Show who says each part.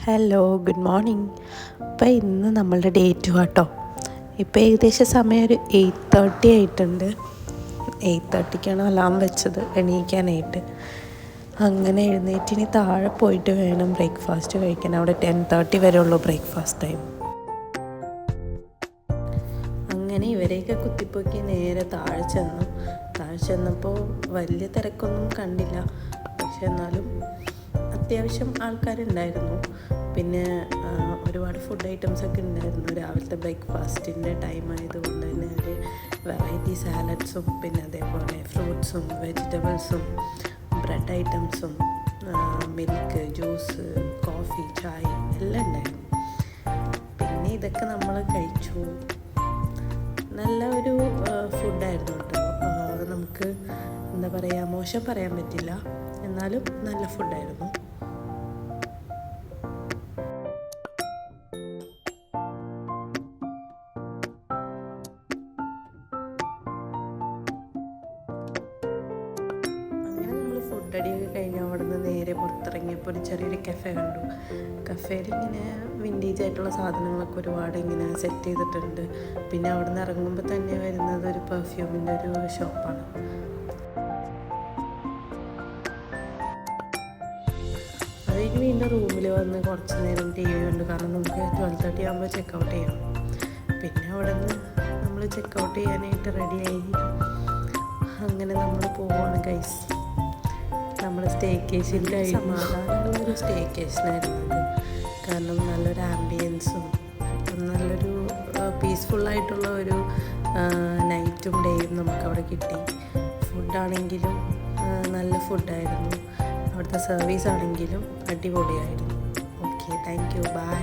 Speaker 1: Hello, good morning. അപ്പോൾ ഇന്ന് നമ്മളുടെ ഡേ 2 കേട്ടോ. ഇപ്പോൾ ഏകദേശം സമയം ഒരു 8:30 ആയിട്ടുണ്ട്. 8:30ക്കാണ് അലാം വെച്ചത് എണീക്കാനായിട്ട്. അങ്ങനെ എഴുന്നേറ്റിനി താഴെ പോയിട്ട് വേണം ബ്രേക്ക്ഫാസ്റ്റ് കഴിക്കാൻ. അവിടെ 10:30 വരെ ഉള്ളൂ ബ്രേക്ക്ഫാസ്റ്റ് ടൈം. അങ്ങനെ ഇവരെയൊക്കെ കുത്തിപ്പൊക്കി നേരെ താഴെ ചെന്നപ്പോൾ വലിയ തിരക്കൊന്നും കണ്ടില്ല. പക്ഷെ എന്നാലും അത്യാവശ്യം ആൾക്കാരുണ്ടായിരുന്നു. പിന്നെ ഒരുപാട് ഫുഡ് ഐറ്റംസ് ഒക്കെ ഉണ്ടായിരുന്നു. രാവിലത്തെ ബ്രേക്ക്ഫാസ്റ്റിൻ്റെ ടൈം ആയതുകൊണ്ട് തന്നെ ഒരു വെറൈറ്റി സാലഡ്സും പിന്നെ അതേപോലെ ഫ്രൂട്ട്സും വെജിറ്റബിൾസും ബ്രെഡ് ഐറ്റംസും മിൽക്ക് ജ്യൂസ് കോഫി ചായ എല്ലാം ഉണ്ടായിരുന്നു. പിന്നെ ഇതൊക്കെ നമ്മൾ കഴിച്ചു. നല്ല ഒരു ഫുഡായിരുന്നു കേട്ടോ. നമുക്ക് എന്താ പറയുക, മോശം പറയാൻ പറ്റില്ല, എന്നാലും നല്ല ഫുഡായിരുന്നു. അങ്ങനെ നമ്മൾ ഫുഡ് അടിയൊക്കെ കഴിഞ്ഞ് അവിടെ നിന്ന് നേരെ പുറത്തിറങ്ങിയപ്പോൾ ഒരു ചെറിയൊരു കഫേ കണ്ടു. കഫേയിൽ ഇങ്ങനെ വിൻറ്റേജ് ആയിട്ടുള്ള സാധനങ്ങളൊക്കെ ഒരുപാട് ഇങ്ങനെ സെറ്റ് ചെയ്തിട്ടുണ്ട്. പിന്നെ അവിടെ നിന്ന് ഇറങ്ങുമ്പോൾ തന്നെ വരുന്നത് ഒരു പെർഫ്യൂമിൻ്റെ ഒരു ഷോപ്പാണ്. അതിന് വീണ്ടും റൂമിൽ വന്ന് കുറച്ച് നേരം ടി വി കണ്ടു. കാരണം നമുക്ക് 12:30 ആകുമ്പോൾ ചെക്കൗട്ട് ചെയ്യണം. പിന്നെ അവിടെ നിന്ന് നമ്മൾ ചെക്കൗട്ട് ചെയ്യാനായിട്ട് റെഡിയായി. അങ്ങനെ നമ്മൾ പോവുകയാണ് ഗൈസ്. നമ്മൾ സ്റ്റേക്കേഷൻ കഴിഞ്ഞു. സമാധാനമുള്ളൊരു സ്റ്റേക്കേഷനായിരുന്നു അത്. കാരണം നല്ലൊരു ആംബിയൻസും നല്ലൊരു പീസ്ഫുള്ളായിട്ടുള്ള ഒരു നൈറ്റും ഡേയും നമുക്കവിടെ കിട്ടി. ഫുഡാണെങ്കിലും നല്ല ഫുഡായിരുന്നു. അവിടുത്തെ സർവീസ് ആണെങ്കിലും അടിപൊളിയായിരുന്നു. Okay, thank you, by.